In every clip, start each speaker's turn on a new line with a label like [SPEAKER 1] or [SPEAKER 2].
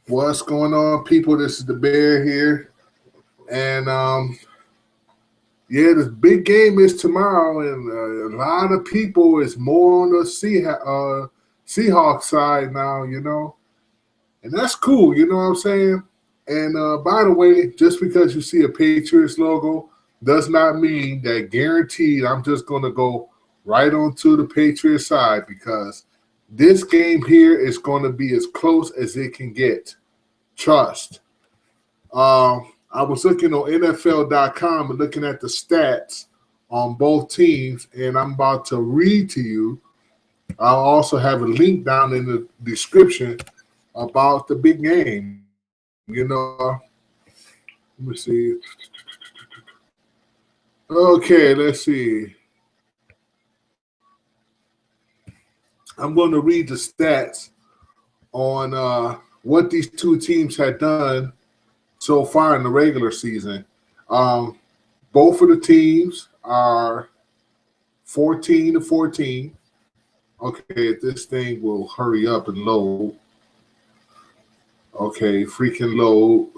[SPEAKER 1] What's going on, people? This is the Bear here, and yeah, this big game is tomorrow, and a lot of people is more on the Seahawks side now, and that's cool. You know what I'm saying? And by the way, just because you see a Patriots logo does not mean that guaranteed I'm just going to go right onto the Patriots side because this game here is going to be as close as it can get. Trust. I was looking on NFL.com and looking at the stats on both teams, and I'm about to read to you. I'll also have a link down in the description about the big game. Let me see. Okay, let's see. I'm going to read the stats on what these two teams had done so far in the regular season. Both of the teams are 14-14. Okay, this thing will hurry up and load. Okay, freaking load.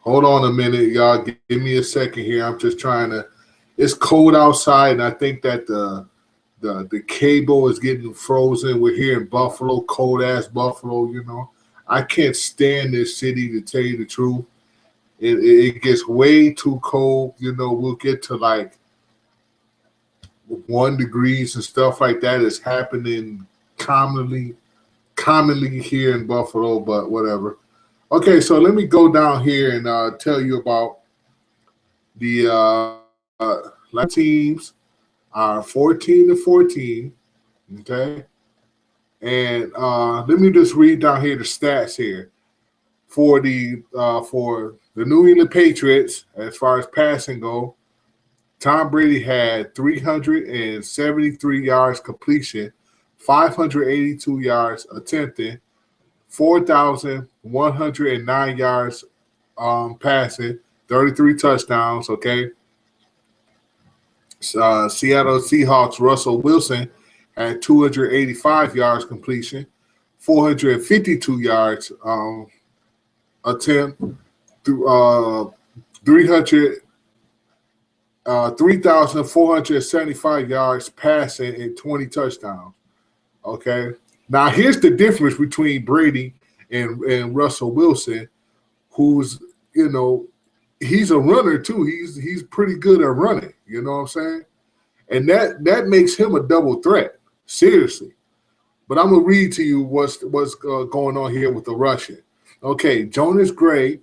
[SPEAKER 1] Hold on a minute, y'all. Give me a second here. I'm just trying to. It's cold outside, and I think that the cable is getting frozen. We're here in Buffalo, cold ass Buffalo. I can't stand this city, to tell you the truth. It gets way too cold. We'll get to like 1 degrees and stuff like that. Is happening commonly here in Buffalo, but whatever. Okay, so let me go down here and tell you about the teams are 14-14. Okay, and let me just read down here the stats here for the New England Patriots as far as passing go. Tom Brady had 373 yards completion, 582 yards attempted, 4,109 yards passing, 33 touchdowns. Okay. Seattle Seahawks Russell Wilson had 285 yards completion, 452 yards attempt, 3,475 yards passing, and 20 touchdowns. Okay. Now here's the difference between Brady and Russell Wilson, who's he's a runner too. He's pretty good at running. You know what I'm saying? And that makes him a double threat. Seriously. But I'm gonna read to you what's going on here with the rushing. Okay, Jonas Gray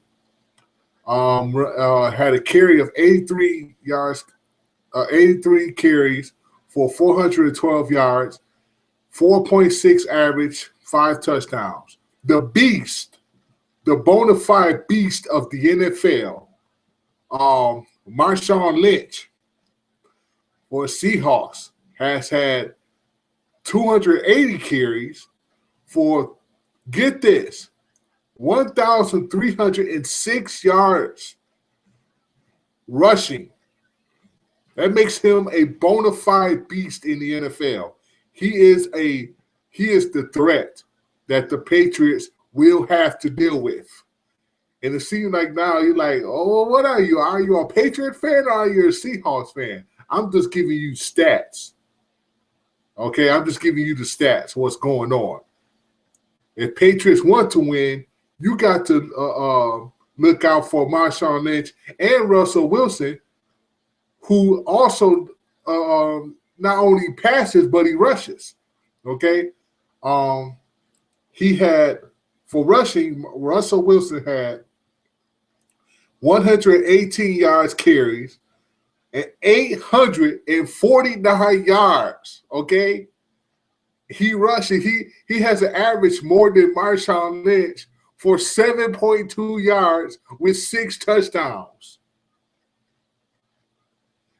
[SPEAKER 1] had a carry of 83 yards, 83 carries for 412 yards, 4.6 average, 5 touchdowns. The beast, the bona fide beast of the NFL, Marshawn Lynch for Seahawks has had 280 carries for, get this, 1,306 yards rushing. That makes him a bona fide beast in the NFL. He is the threat that the Patriots will have to deal with. And it seems like now you're like, oh, what are you? Are you a Patriot fan or are you a Seahawks fan? I'm just giving you stats. Okay, I'm just giving you the stats, what's going on. If Patriots want to win, you got to look out for Marshawn Lynch and Russell Wilson, who also not only passes, but he rushes. Okay? He had, for rushing, Russell Wilson had 118 yards carries and 849 yards. Okay? He rushes. He has an average more than Marshawn Lynch for 7.2 yards with 6 touchdowns.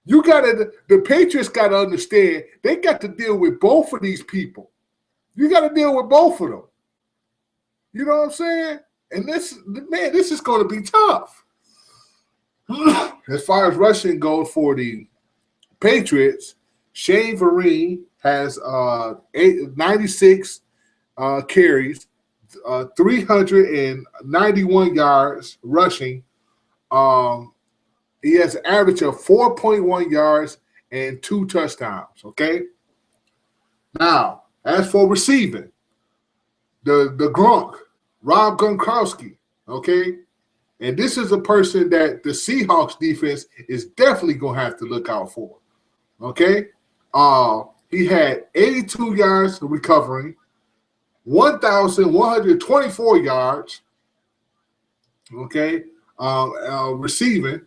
[SPEAKER 1] The Patriots got to understand they got to deal with both of these people. You got to deal with both of them. You know what I'm saying? And this is going to be tough. As far as rushing goes for the Patriots, Shane Vereen has 96 carries, 391 yards rushing. Um, he has an average of 4.1 yards and 2 touchdowns. Okay. Now, as for receiving, the Gronk, Rob Gronkowski. Okay. And this is a person that the Seahawks defense is definitely going to have to look out for. Okay. He had 82 yards recovering, 1,124 yards. Okay. Receiving.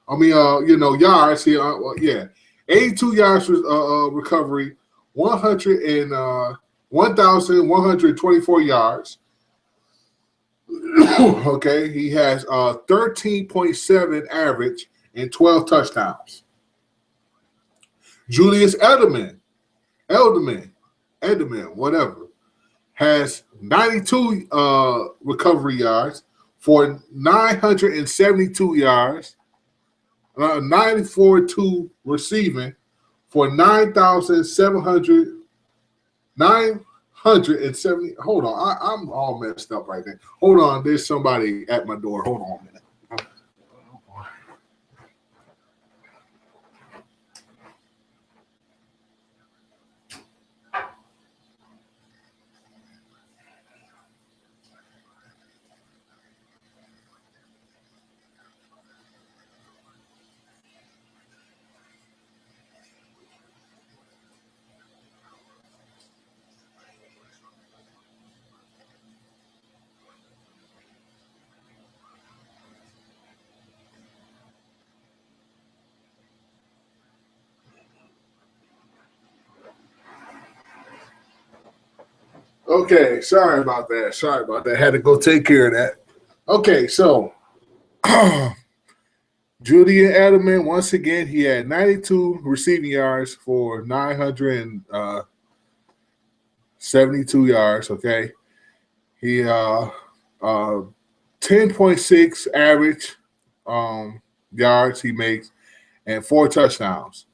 [SPEAKER 1] Yards here. 82 yards recovery, 1,124 yards. Okay, he has 13.7 average and 12 touchdowns. Julius Edelman, whatever, has 92 recovery yards for 972 yards, 94-2 receiving for 970. Hold on, I'm all messed up right there. Hold on, there's somebody at my door. Hold on a minute. Okay, sorry about that. Had to go take care of that. Okay, so Julian Edelman, once again, he had 92 receiving yards for 972 yards. Okay, he 10.6 average yards he makes and 4 touchdowns.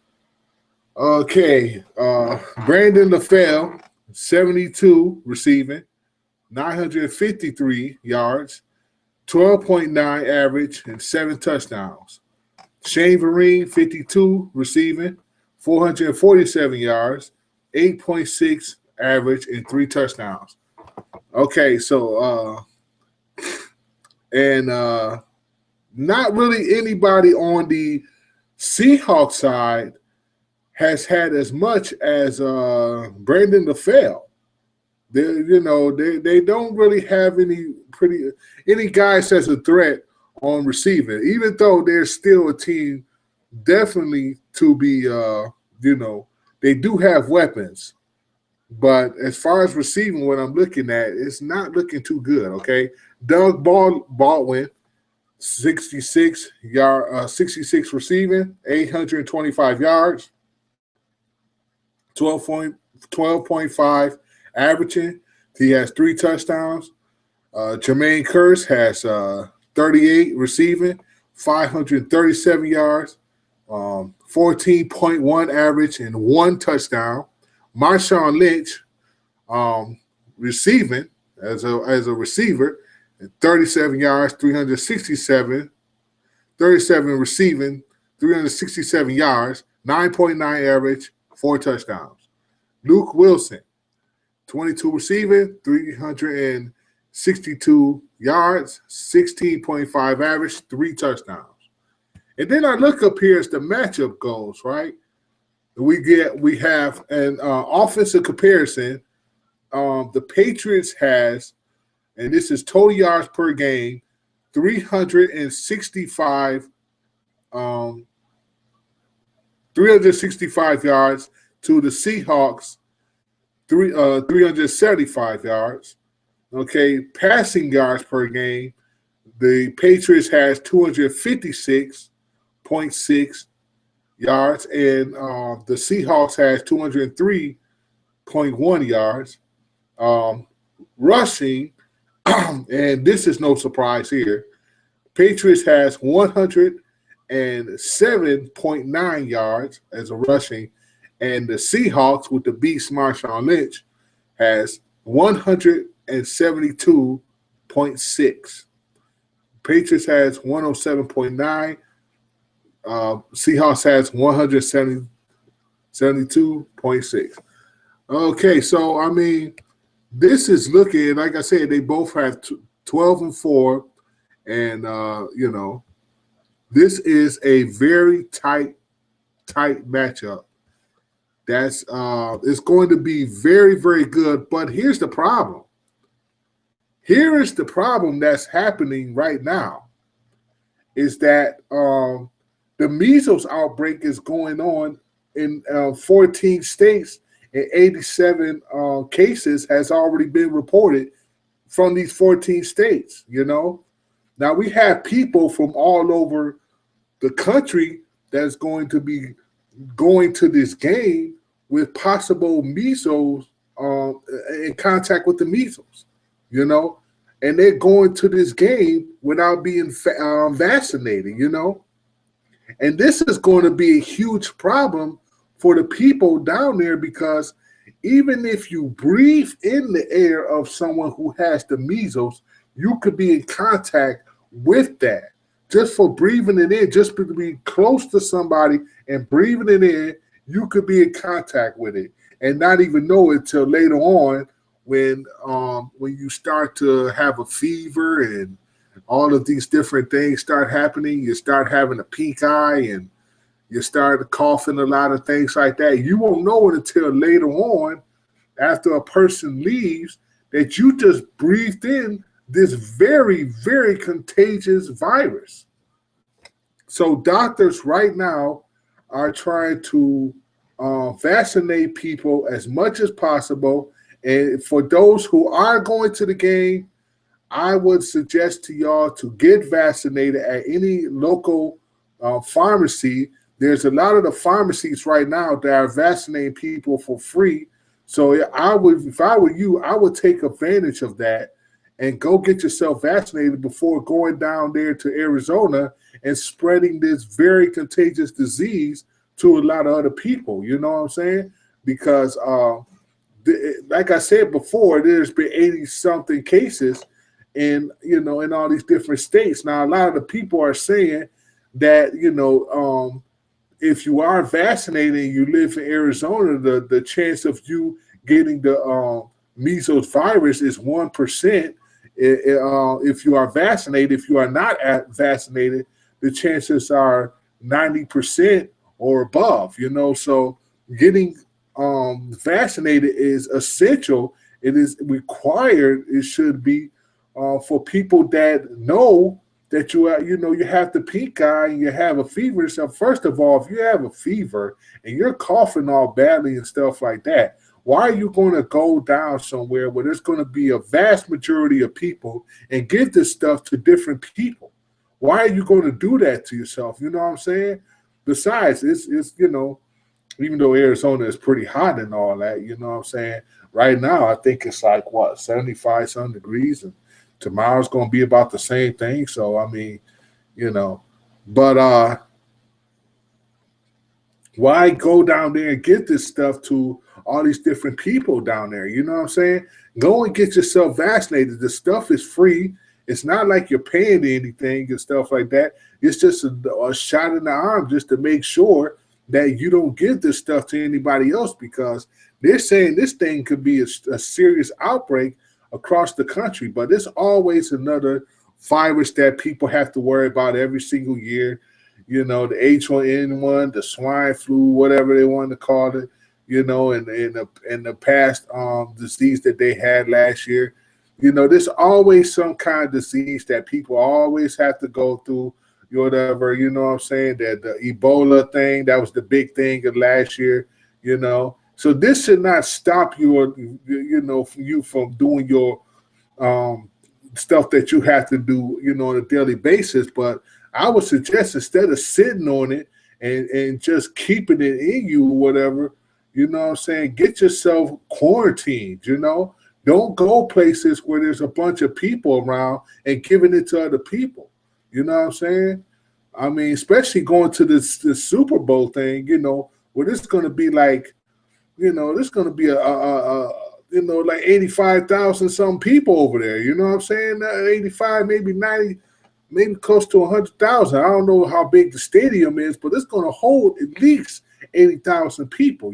[SPEAKER 1] Okay, Brandon LaFell, 72 receiving, 953 yards, 12.9 average, and 7 touchdowns. Shane Vereen, 52 receiving, 447 yards, 8.6 average, and 3 touchdowns. Okay, so not really anybody on the Seahawks side has had as much as Brandon LaFell. They don't really have any guys as a threat on receiving, even though they're still a team definitely to be they do have weapons. But as far as receiving, what I'm looking at, it's not looking too good. Okay, Doug Baldwin, 66 receiving, 825 yards, 12.5 averaging. He has 3 touchdowns. Jermaine Kearse has 38 receiving, 537 yards, 14.1 average, and 1 touchdown. Marshawn Lynch receiving as a receiver, 37 yards, 37 receiving, 367 yards, 9.9 average, 4 touchdowns. Luke Wilson, 22 receiving, 362 yards, 16.5 average, 3 touchdowns. And then I look up here as the matchup goes, right? We have an offensive comparison. The Patriots has, and this is total yards per game, 365 yards to the Seahawks, 375 yards. Okay, passing yards per game, the Patriots has 256.6 yards, and the Seahawks has 203.1 yards. Rushing, and this is no surprise here, Patriots has 107.9 yards as a rushing, and the Seahawks with the beast Marshawn Lynch has 172.6. Patriots has 107.9. Seahawks has 172.6. Okay, so I mean, this is looking, like I said, they both have 12-4, and this is a very tight matchup. That's it's going to be very, very good. But here's the problem. Here is the problem that's happening right now is that the measles outbreak is going on in 14 states, and 87 cases has already been reported from these 14 states, Now, we have people from all over the country that's going to be going to this game with possible measles, in contact with the measles, and they're going to this game without being vaccinated, And this is going to be a huge problem for the people down there, because even if you breathe in the air of someone who has the measles, you could be in contact with that. Just for breathing it in, just to be close to somebody and breathing it in, you could be in contact with it and not even know it till later on when you start to have a fever and all of these different things start happening. You start having a pink eye and you start coughing a lot of things like that. You won't know it until later on, after a person leaves, that you just breathed in this very, very contagious virus. So doctors right now are trying to vaccinate people as much as possible. And for those who are going to the game, I would suggest to y'all to get vaccinated at any local pharmacy. There's a lot of the pharmacies right now that are vaccinating people for free. So if I were you, I would take advantage of that and go get yourself vaccinated before going down there to Arizona and spreading this very contagious disease to a lot of other people. You know what I'm saying? Because like I said before, there's been 80-something cases in all these different states. Now, a lot of the people are saying that, if you are vaccinated and you live in Arizona, the chance of you getting the measles virus is 1%. If you are vaccinated, if you are not vaccinated, the chances are 90% or above, So getting vaccinated is essential. It is required. It should be for people that know that you have the pink eye and you have a fever. So first of all, if you have a fever and you're coughing all badly and stuff like that, why are you going to go down somewhere where there's going to be a vast majority of people and give this stuff to different people? Why are you going to do that to yourself? You know what I'm saying? Besides, it's even though Arizona is pretty hot and all that, you know what I'm saying? Right now, I think it's like, 75 some degrees, and tomorrow's going to be about the same thing. So, I mean, but why go down there and get this stuff to all these different people down there? You know what I'm saying? Go and get yourself vaccinated. The stuff is free. It's not like you're paying anything and stuff like that. It's just a shot in the arm just to make sure that you don't give this stuff to anybody else, because they're saying this thing could be a serious outbreak across the country. But there's always another virus that people have to worry about every single year. The H1N1, the swine flu, whatever they want to call it, and the past disease that they had last year. There's always some kind of disease that people always have to go through, whatever, you know what I'm saying? That the Ebola thing, that was the big thing of last year, So this should not stop you from doing your stuff that you have to do, on a daily basis. But I would suggest, instead of sitting on it and just keeping it in you or whatever, you know what I'm saying, get yourself quarantined, Don't go places where there's a bunch of people around and giving it to other people. You know what I'm saying? I mean, especially going to this Super Bowl thing, where this is going to be like, this is going to be like 85,000 some people over there. You know what I'm saying? 85, maybe 90, maybe close to 100,000. I don't know how big the stadium is, but it's going to hold at least 80,000 people,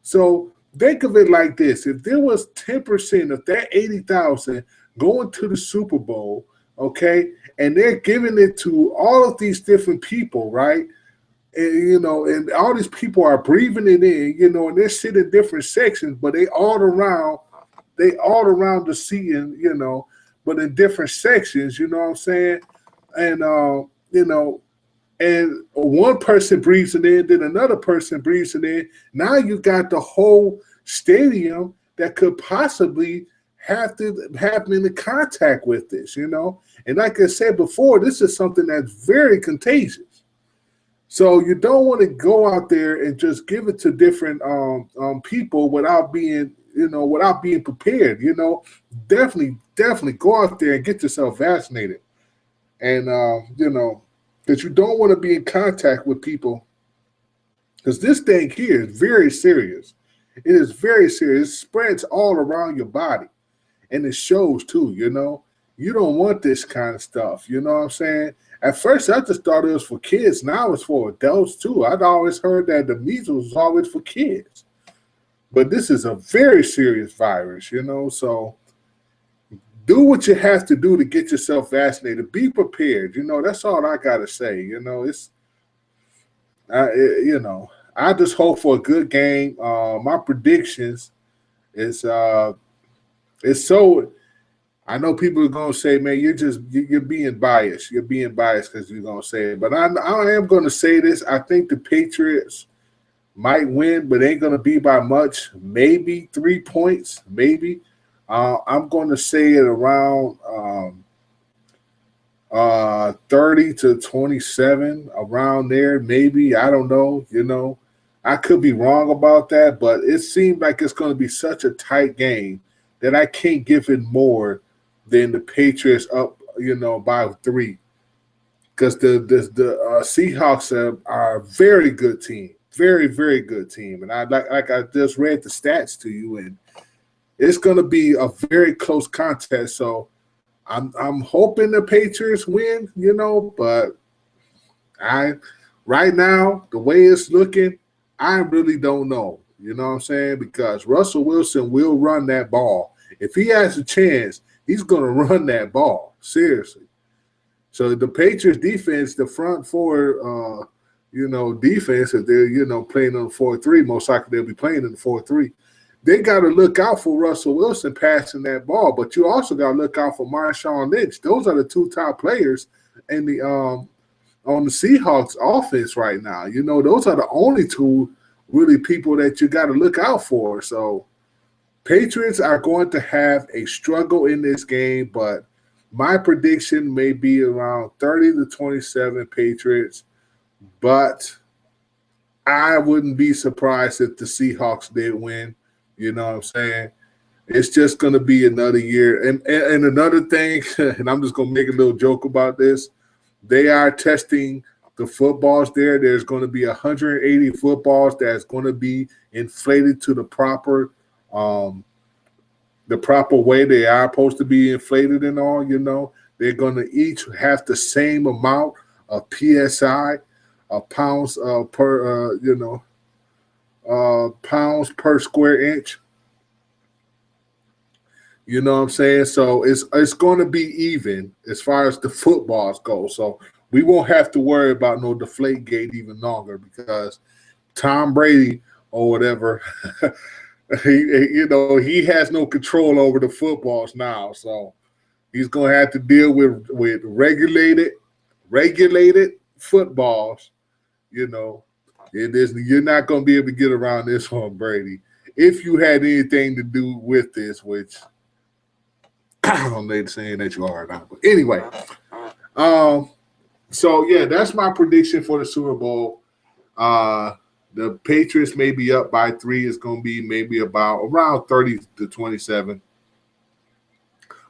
[SPEAKER 1] So think of it like this. If there was 10% of that 80,000 going to the Super Bowl, okay, and they're giving it to all of these different people, right? And all these people are breathing it in, and they're sitting in different sections, but they all around the seating, but in different sections, you know what I'm saying? And and one person breathes it in, then another person breathes it in. Now you got the whole stadium that could possibly have to happen in contact with this, And like I said before, this is something that's very contagious. So you don't want to go out there and just give it to different people without being prepared. Definitely go out there and get yourself vaccinated, and because you don't want to be in contact with people, because this thing here is very serious. It is very serious. It spreads all around your body, and it shows too. You don't want this kind of stuff. You know what I'm saying? At first, I just thought it was for kids. Now it's for adults, too. I'd always heard that the measles was always for kids. But this is a very serious virus, So do what you have to do to get yourself vaccinated. Be prepared. That's all I got to say. I just hope for a good game. My predictions is it's so – I know people are going to say, man, you're being biased. You're being biased because you're going to say it. But I am going to say this. I think the Patriots might win, but ain't going to be by much. Maybe 3 points, maybe. I'm going to say it around 30-27, around there, maybe. I don't know. I could be wrong about that, but it seems like it's going to be such a tight game that I can't give it more than the Patriots up, by 3, because the Seahawks are a very good team, very, very good team, and I just read the stats to you, and it's going to be a very close contest. So I'm hoping the Patriots win, but right now the way it's looking, I really don't know. You know what I'm saying? Because Russell Wilson will run that ball. If he has a chance, he's going to run that ball, seriously. So the Patriots defense, the front four, defense, if they're, playing on the 4-3, most likely they'll be playing in the 4-3. They got to look out for Russell Wilson passing that ball, but you also got to look out for Marshawn Lynch. Those are the 2 top players in the on the Seahawks offense right now. Those are the only 2 really people that you got to look out for. So Patriots are going to have a struggle in this game, but my prediction may be around 30-27 Patriots, but I wouldn't be surprised if the Seahawks did win. You know what I'm saying? It's just going to be another year. And another thing, and I'm just going to make a little joke about this, they are testing the footballs there. There's going to be 180 footballs that's going to be inflated to the proper way they are supposed to be inflated and all, They're going to each have the same amount of PSI, pounds per, pounds per square inch. You know what I'm saying? So it's going to be even as far as the footballs go. So we won't have to worry about no deflate gate even longer, because Tom Brady or whatever – he has no control over the footballs now, so he's going to have to deal with regulated footballs. You're not going to be able to get around this one, Brady. If you had anything to do with this, which I don't know, saying that you are now, but anyway, so yeah, that's my prediction for the Super Bowl. The Patriots may be up by 3. It's going to be maybe around 30-27.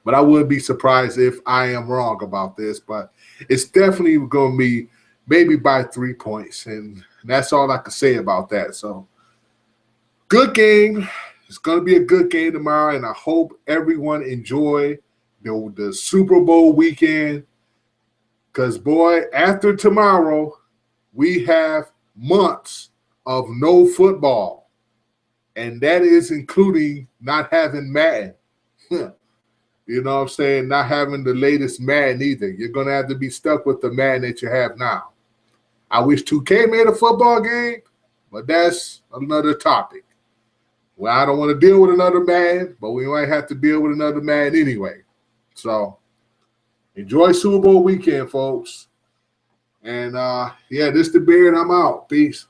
[SPEAKER 1] But I wouldn't be surprised if I am wrong about this. But it's definitely going to be maybe by 3 points. And that's all I can say about that. So, good game. It's going to be a good game tomorrow, and I hope everyone enjoy the Super Bowl weekend. Because, boy, after tomorrow, we have months of no football, and that is including not having Madden. You know what I'm saying? Not having the latest Madden either. You're going to have to be stuck with the Madden that you have now. I wish 2K made a football game, but that's another topic. Well, I don't want to deal with another Madden, but we might have to deal with another Madden anyway. So enjoy Super Bowl weekend, folks. And, yeah, this the Beard. I'm out. Peace.